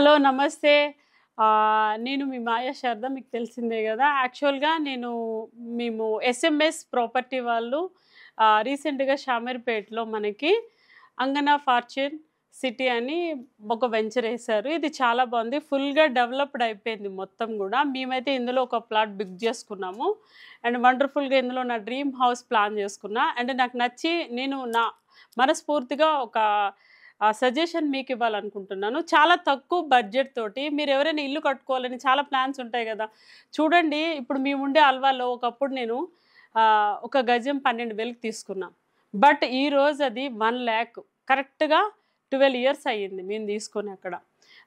Hello నమస్తే. నేను మీ మాయా శారద, మీకు తెలిసిందే గదా! యాక్చువల్‌గా మేము ఎస్ఎంఎస్ ప్రాపర్టీ వాళ్ళు రీసెంట్‌గా షామీర్పేటలో మనకి అంగనా ఫార్చ్యూన్ సిటీ అని ఒక వెంచర్ ఏశారు. ఇది చాలా బావుంది. ఫుల్‌గా డెవలప్డ్ అయిపోయింది మొత్తం గూడా. మేమైతే ఇందులో ఒక ప్లాట్ బుక్ జేసుకున్నాము. అండ్ వండర్‌ఫుల్‌గా ఇందులో నా డ్రీమ్ హౌస్ ప్లాన్ జేసుకున్నా. అండ్ నాకు నచ్చి నేను నా మనస్ఫూర్తిగా ఒక సజెషన్ మీకివ్వాలనుకుంటున్నాను. చాలా తక్కువ బడ్జెట్ తోటి మీరెవరైనా ఇల్లు కట్టుకోవాలని చాలా ప్లాన్స్ ఉంటాయి గదా! చూడండి, ఇప్పుడు మేముండే అల్వాలో ఒకప్పుడు నేను ఒక గజం 12,000కి తీసుకున్నా. బట్ ఈరోజు అది 1,00,000 కరెక్ట్‌గా 12 ఇయర్స్ అయ్యింది మేము తీసుకొని అక్కడ.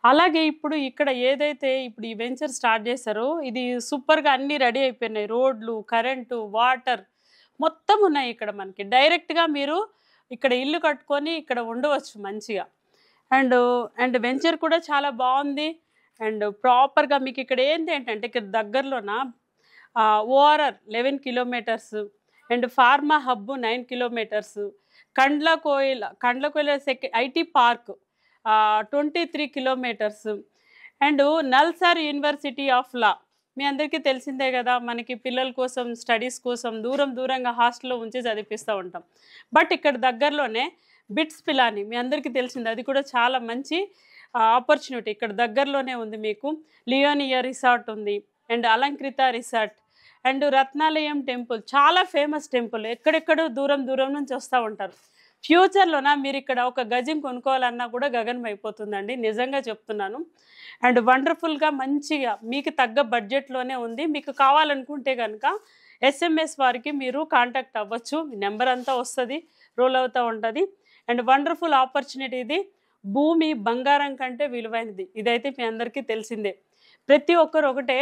అలాగే ఇప్పుడు ఇక్కడ ఏదైతే ఇప్పుడు ఈ వెంచర్ స్టార్ట్ చేశారో ఇది సూపర్‌గా అన్నీ రెడీ అయిపోయినాయి. రోడ్లు, కరెంటు, వాటర్ మొత్తం ఉన్నాయి ఇక్కడ మనకి. డైరెక్ట్‌గా మీరు ఇక్కడ ఇల్లు కట్టుకొని ఇక్కడ ఉండవచ్చు మంచిగా. అండ్ అండ్ వెంచర్ కూడా చాలా బావుంది. అండ్ ప్రాపర్‌గా మీకిక్కడ ఏంటంటే ఇక్కడ దగ్గరలోన ORR 11 kilometres and pharma hub 9 kilometres, Kandlakoya IT park 23 kilometres and NALSAR university of law. మీ అందరికీ తెలిసిందే కదా, మనకి పిల్లల కోసం స్టడీస్ కోసం దూరంగా హాస్టల్లో ఉంచి చదివిపిస్తూ ఉంటాం. బట్ ఇక్కడ దగ్గరలోనే బిట్స్ పిలాని మీ అందరికీ తెలిసింది, అది కూడా చాలా మంచి ఆపర్చునిటీ ఇక్కడ దగ్గరలోనే ఉంది మీకు. లియోనియా రిసార్ట్ ఉంది and Alankrita resort and Ratnalayam temple, చాలా ఫేమస్ టెంపుల్. ఎక్కడెక్కడో దూరం నుంచి వస్తూ ఉంటారు. ఫ్యూచర్లోన మీరు ఇక్కడ ఒక గజం కొనుక్కోవాలన్నా కూడా గగనం అయిపోతుందండి, నిజంగా చెప్తున్నాను. అండ్ వండర్ఫుల్గా మంచిగా మీకు తగ్గ బడ్జెట్లోనే ఉంది. మీకు కావాలనుకుంటే కనుక ఎస్ఎంఎస్ వారికి మీరు కాంటాక్ట్ అవ్వచ్చు. నెంబర్ అంతా వస్తుంది, రోల్ అవుతూ ఉంటుంది. అండ్ వండర్ఫుల్ ఆపర్చునిటీ ఇది. భూమి బంగారం కంటే విలువైనది, ఇదైతే మీ అందరికీ తెలిసిందే. ప్రతి ఒక్కరు ఒకటే,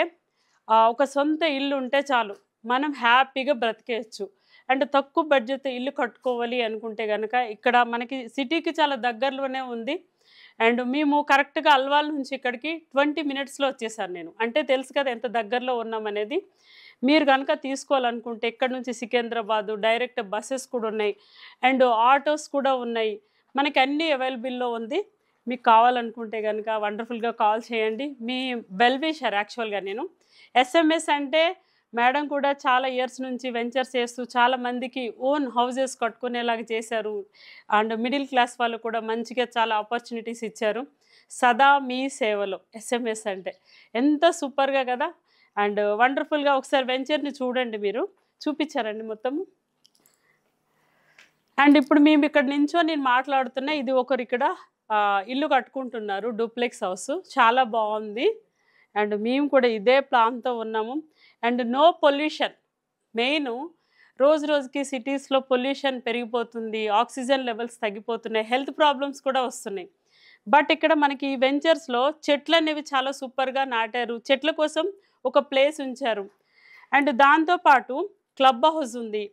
ఒక సొంత ఇల్లు ఉంటే చాలు, మనం హ్యాపీగా బ్రతికేయచ్చు. అండ్ తక్కువ బడ్జెట్ ఇల్లు కట్టుకోవాలి అనుకుంటే కనుక ఇక్కడ మనకి సిటీకి చాలా దగ్గరలోనే ఉంది. అండ్ మేము కరెక్ట్‌గా అల్వాల్ నుంచి ఇక్కడికి 20 మినిట్స్‌లో వచ్చేసాను నేను. అంటే తెలుసు కదా ఎంత దగ్గరలో ఉన్నామనేది. మీరు కనుక తీసుకోవాలనుకుంటే ఇక్కడ నుంచి సికింద్రాబాదు డైరెక్ట్ బస్సెస్ కూడా ఉన్నాయి అండ్ ఆటోస్ కూడా ఉన్నాయి. మనకి అన్నీ అవైలబుల్‌లో ఉంది. మీకు కావాలనుకుంటే కనుక వండర్ఫుల్గా కాల్ చేయండి. మీ వెల్ విషర్ యాక్చువల్‌గా నేను. ఎస్ఎంఎస్ అంటే మేడం కూడా చాలా ఇయర్స్ నుంచి వెంచర్స్ చేస్తూ చాలా మందికి ఓన్ హౌజెస్ కట్టుకునేలాగా చేశారు. అండ్ మిడిల్ క్లాస్ వాళ్ళు కూడా మంచిగా చాలా ఆపర్చునిటీస్ ఇచ్చారు. సదా మీ సేవలో ఎస్ఎంఎస్ అంటే ఎంత సూపర్గా కదా. అండ్ వండర్ఫుల్గా ఒకసారి వెంచర్ని చూడండి, మీరు చూపించారండి మొత్తము. అండ్ ఇప్పుడు మేము ఇక్కడ నుంచో నేను మాట్లాడుతున్నా, ఇది ఒకరు ఇక్కడ ఇల్లు కట్టుకుంటున్నారు, డూప్లెక్స్ హౌస్, చాలా బాగుంది. అండ్ మేము కూడా ఇదే ప్లాన్తో ఉన్నాము. And no pollution. మెయిన్ రోజుకి సిటీస్లో పొల్యూషన్ పెరిగిపోతుంది, ఆక్సిజన్ లెవెల్స్ తగ్గిపోతున్నాయి, హెల్త్ ప్రాబ్లమ్స్ కూడా వస్తున్నాయి. బట్ ఇక్కడ మనకి ఈ వెంచర్స్లో చెట్లు అనేవి చాలా సూపర్గా నాటారు. చెట్ల కోసం ఒక ప్లేస్ ఉంచారు. అండ్ దాంతోపాటు క్లబ్ హౌస్ ఉంది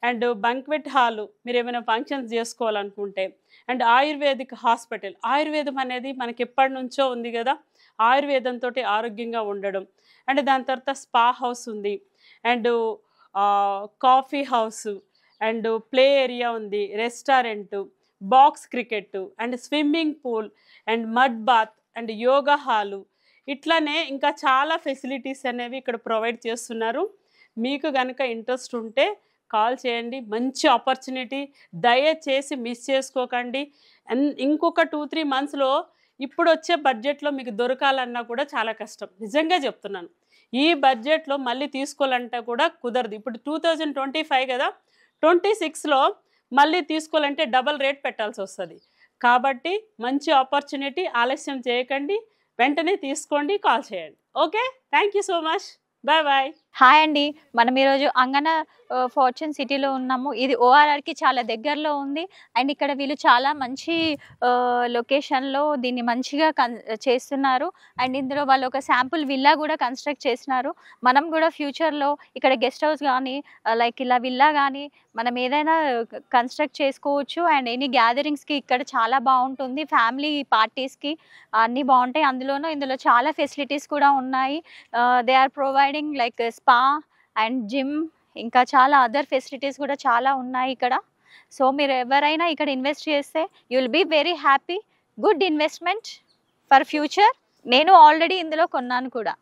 అండ్ బంక్వెట్ హాలు, మీరు ఏమైనా ఫంక్షన్స్ చేసుకోవాలనుకుంటే. అండ్ ఆయుర్వేదిక్ హాస్పిటల్, ఆయుర్వేదం అనేది మనకి ఎప్పటి నుంచో ఉంది కదా, ఆయుర్వేదంతో ఆరోగ్యంగా ఉండడం. అండ్ దాని తర్వాత స్పా హౌస్ ఉంది and coffee house and play area ఉంది, restaurant, box cricket and swimming pool and mud bath and yoga hall, ఇట్లానే ఇంకా చాలా ఫెసిలిటీస్ అనేవి ఇక్కడ ప్రొవైడ్ చేస్తున్నారు. మీకు కనుక ఇంట్రెస్ట్ ఉంటే కాల్ చేయండి. మంచి ఆపర్చునిటీ, దయచేసి మిస్ చేసుకోకండి. ఇంకొక 2-3 మంత్స్లో ఇప్పుడు వచ్చే బడ్జెట్లో మీకు దొరకాలన్నా కూడా చాలా కష్టం, నిజంగా చెప్తున్నాను. ఈ బడ్జెట్లో మళ్ళీ తీసుకోవాలంటే కూడా కుదరదు. ఇప్పుడు 2025 కదా, 26లో మళ్ళీ తీసుకోవాలంటే డబల్ రేట్ పెట్టాల్సి వస్తుంది. కాబట్టి మంచి ఆపర్చునిటీ, ఆలస్యం చేయకండి, వెంటనే తీసుకోండి, కాల్ చేయండి. Okay, thank you so much, bye. Hi అండి, మనం ఈరోజు అంగన ఫార్చ్యూన్ సిటీలో ఉన్నాము. ఇది ఓఆర్ఆర్కి చాలా దగ్గరలో ఉంది. అండ్ ఇక్కడ వీళ్ళు చాలా మంచి లొకేషన్లో దీన్ని మంచిగా చేస్తున్నారు. అండ్ ఇందులో వాళ్ళు ఒక శాంపుల్ విల్లా కూడా కన్స్ట్రక్ట్ చేసినారు. మనం కూడా ఫ్యూచర్లో ఇక్కడ గెస్ట్ హౌస్ కానీ లైక్ ఇలా విల్లా కానీ మనం ఏదైనా కన్స్ట్రక్ట్ చేసుకోవచ్చు. అండ్ ఎనీ గ్యాదరింగ్స్కి ఇక్కడ చాలా బాగుంటుంది, ఫ్యామిలీ పార్టీస్కి అన్నీ బాగుంటాయి. ఇందులో చాలా ఫెసిలిటీస్ కూడా ఉన్నాయి. They are providing like spa and gym, ఇంకా చాలా అదర్ ఫెసిలిటీస్ కూడా చాలా ఉన్నాయి ఇక్కడ. సో మీరు ఎవరైనా ఇక్కడ ఇన్వెస్ట్ చేస్తే you will be very happy. Good investment for future. నేను ఆల్రెడీ ఇందులో కొన్నాను కూడా.